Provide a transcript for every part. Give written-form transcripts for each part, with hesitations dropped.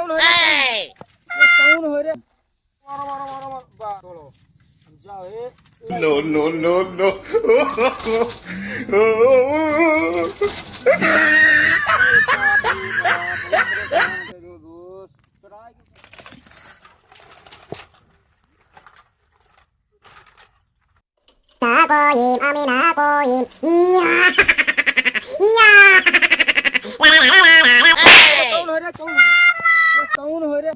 कौन हो रे? ये कौन हो रे? मारो मारो मारो मारो बा छोड़ो जाओ ए No, no, no, no. 나고임 아미나 고임 냐 냐 कौन हो रे? कौन ये कौन हो रे?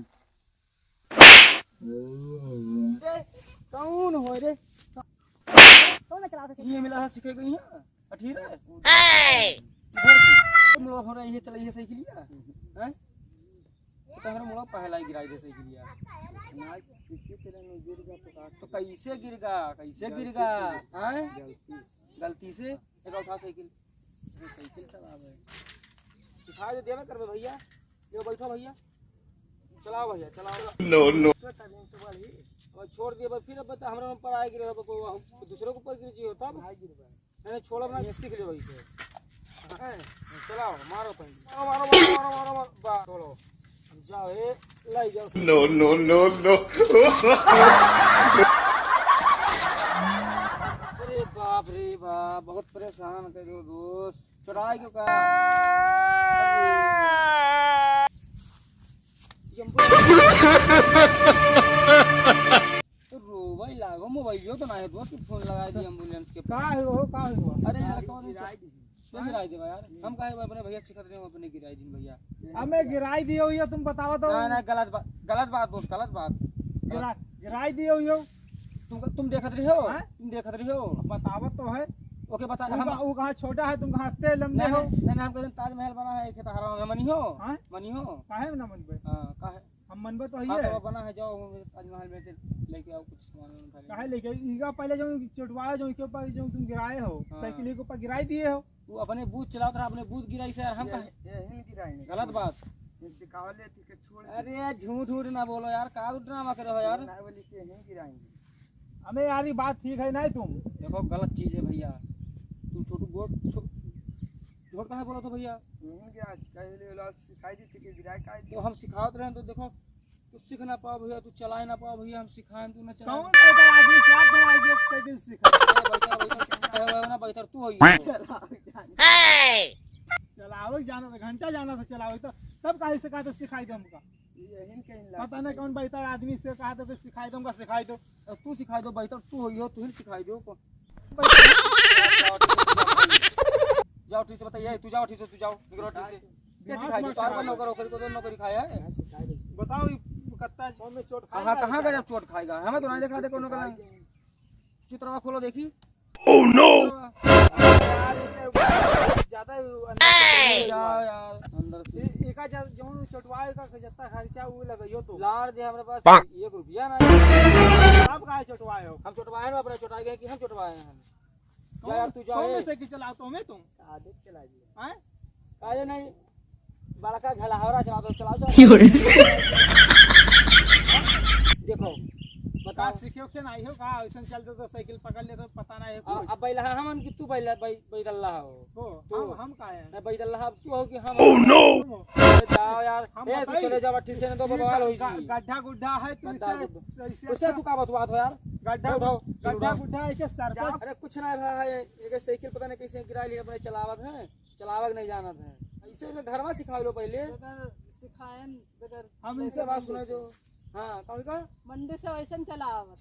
कौन हो रे? कौन चला रहा ये मिला सीखे गई है अठीर है इधर से मुड़ा हो रहा है ये चला ये साइकिल है हैं तो हमरा मुड़ा पहला ही गिराई दे साइकिल ना सीखे तेरे में गिर गया तो कैसे गिरगा हैं गलती से एक उठा साइकिल साइकिल चला बे सिखा दे देवे करबे भैया ये बैठो भैया चलाओ भैया चलाओ No, no. और छोड़ दिए फिर अब बता हमरा पर आए गिरे को हम दूसरे के ऊपर गिर जी होता नहीं छोड़ो ना सीख ले वैसे चलाओ मारो पहले मारो मारो मारो मारो मारो बा छोड़ो जाओ ए ले जाओ No, no, no, no. अरे बाप रे बाप बहुत परेशान कर दो दोस्त चुराए क्यों का रोवाई लागो मोबाइल तो ना है दोस्त फोन लगा दी एम्बुलेंस के का है वो अरे यार कौन गिराई दे यार हम काहे अपने भैया सिखत रहे हम अपने गिराई दिन भैया हमें गिराई दियो यो तुम बताओ तो ना गलत बात दोस्त गलत बात गिराई दियो यो तुम देखत रहे हो बताओ तो है ओके बता वो कहाँ छोटा है तुम कहाँ हंसते लंबे हो नहीं हम कहते ताजमहल बना है खेत हरा में मनी हो काहे ना मनबे हां काहे हम मनबे तो हाँ, है तो बना है जाओ ताजमहल में से लेके आओ कुछ सामान काहे लेके इगा पहले जो चोटवाया जो के ऊपर जो तुम गिराए हो साइकिल के ऊपर गिराई दिए हो तू अपने बूथ चलाओ रहा अपने बूथ गिराई से हम कहे गिराई गलत बात सिखावले थी के छोड़ अरे झूठ ना बोलो यार का ड्रामा कर रहे हो यार बोली के नहीं गिराएंगे हमें यार ये बात ठीक है नहीं तुम देखो गलत चीज है भैया तू छोटू झूठ कहाँ बोला था भैया सिखाई दी थी कि गिराई का तो हम सिखाते रहे तो देखो तू सीख ना पाओ भैया तू चला ना पाओ भैया हम सिखाएं तू ना चला कौन कहता आदमी क्या तुम्हारी साइकिल सिखा ना बैठर तू होई चलाओ जाना था घंटा जाना था चलाओ तो तब काहे से कहा तो सिखाई दो हमका पता नहीं कौन बैठर आदमी से कहा तो सिखाई दूंगा सिखाई दो तू सिखाई दो बैठर तू होई हो तू ही सिखाई दो जाओ ठीक से बताइए तू जाओ ठीक से तू जाओ निकलो ठीक से क्या सिखाई दो तार नौकर ओकर को तो नौकरी खाया है बताओ कत्ता कौन में चोट हां कहां गया चोट खाएगा हमें तो नहीं देखा दे कौन का चित्रवा खोलो देखी Oh no. ज्यादा यार अंदर से एका जो चोटवाए का जितना खर्चा वो लगाइयो तो लार दे हमारे पास 1 रुपया ना आप काहे चोटवाए हो हम चोटवाए हैं अपने चोटाए गए कि हम चोटवाए हैं जा यार तू जाओ कौन से की चला तो मैं तुम आदत चला दिया हैं काहे नहीं बड़का घड़ावरा चला दो चलाओ देखो बता सीखो के नहीं हो कहा ऐसा चलते तो साइकिल पकड़ ले तो पता नहीं है अब बैला हम कि तू बैला बैदल्ला हो तो हम काहे हैं नहीं बैदल्ला अब तू हो कि हम Oh no. जाओ यार ए तू चले जाओ ठीक से तो बवाल होई जी गड्ढा गुड्ढा है तू उससे तू का बात हो यार गड्ढा उठाओ गड्ढा गुड्ढा है के सर पर अरे कुछ ना भाई ये साइकिल पता नहीं कैसे गिरा ली अपने चलावत है चलावत नहीं जानत है ऐसे में घर में सिखा लो पहले सिखाएं बगैर हम इनसे बात सुने जो हां कौन का मंडी से वैसे चलावत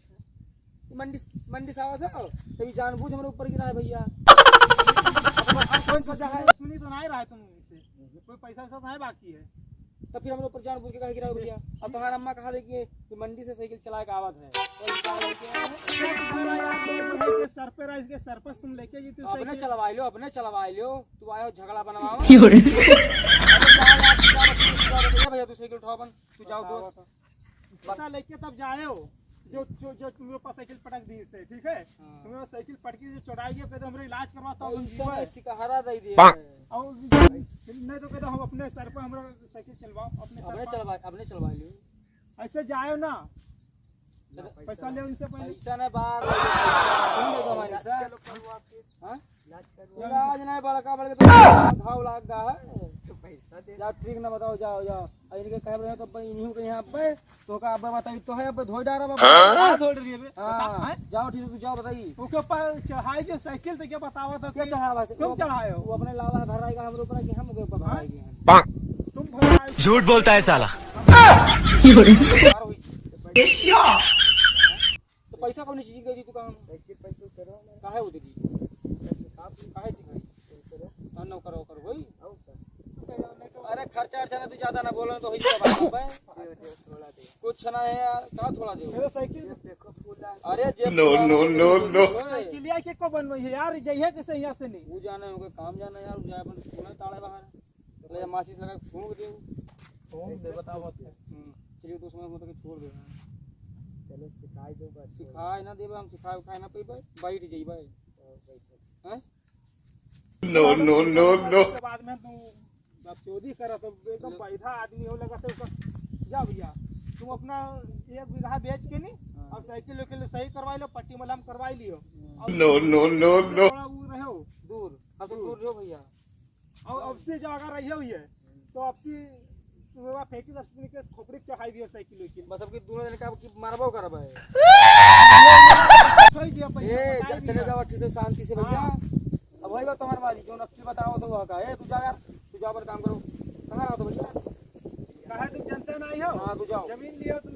मंडी से आवत है कभी जानबूझ हमारे ऊपर गिरा है भैया कौन सा है सुनी तो नहीं रहा तुम इससे कोई पैसा सब है बाकी है तो फिर हमारे ऊपर जानबूझ के कहा गिरा भैया अब तुम्हारा अम्मा कहा देखिए कि मंडी से साइकिल चला के आवत है सर पे रह के सर पर तुम लेके जी तू अपने चलवा लो तू आयो झगड़ा बनवाओ भैया तू साइकिल उठाओ अपन तू जाओ दोस्त पैसा लेके तब जाए हो जो जो जो तुम्हें पास साइकिल पटक दी इससे ठीक है तुम्हें साइकिल पटकी जो चढ़ाई गई कहते हमरे इलाज करवाता हूं सिकहारा दे दिया और नहीं तो कहते हम अपने सर पर हमरा साइकिल चलवाओ अपने सर पर अपने चलवा लो ऐसे जाओ ना पैसा ले उनसे पहले। पैसा नहीं बाहर तुम दे दो हमारे सर हां इलाज नहीं बड़का बड़के तो घाव लाग गा है पैसा दे जा ठीक ना बताओ जाओ जाओ इनके कह रहे हो तो इन्हीं के यहां पे तो का अब बताई तो है अब धोई डारा बाबा हां धोड़ रही है। हां जाओ ठीक है तू जाओ बताइए ओके ऊपर चढ़ाई जो साइकिल तो क्या बतावा था क्या चढ़ावा से तुम चढ़ाए हो वो अपने लावा भराएगा हम ऊपर कि हम के ऊपर भराएंगे तुम भराए झूठ बोलता है साला। तो पैसा कौन चीज गई तू काम साइकिल पैसे करो काहे हो देगी आप काहे सिखाई ना करो करो भाई अरे खर्चा अर्चा ना तू ज्यादा ना बोलो तो होई बात है कुछ ना है यार का थोड़ा दे मेरा साइकिल देखो फूला अरे जे No, no, no, no. Cycle लिया के को बनवई है यार जइहे कैसे यहां से नहीं वो जाना है उनके काम जाना है यार जाए अपन फूला ताले बाहर ले माचिस लगा फूंक दे फूंक दे बताओ मत चलिए तो उसमें मतलब छोड़ दे चलो सिखाई दो बस सिखाई ना देबे हम सिखाए खाए ना पेबे बैठ जइबे हैं No, no, no, no. उसके बाद में तू अब चोरी करा तो एकदम पैसा आदमी हो लगा तो जा भैया तुम अपना 1 बीघा बेच के नहीं अब साइकिल के लिए सही करवाई लो पट्टी मलम करवाई लियो No, no, no, no. थोड़ा वो रहो दूर अब तो दूर रहो भैया और अब से जब अगर रही हुई है तो अब से तुम्हें फेंकी दर्शनी के खोपड़ी चढ़ाई दियो साइकिल की बस अब की दोनों जने का की मारबो करबे छोड़ दिया ए पैसा चले जाओ ठीक से शांति से भैया अब होएगा तुम्हारी बारी जो नक्शे बताओ तो वह का है तू जा यार तू जा पर काम करो कहां रहो तो भैया कहा तुम जनता नहीं हो हां तू जाओ जमीन लियो तुम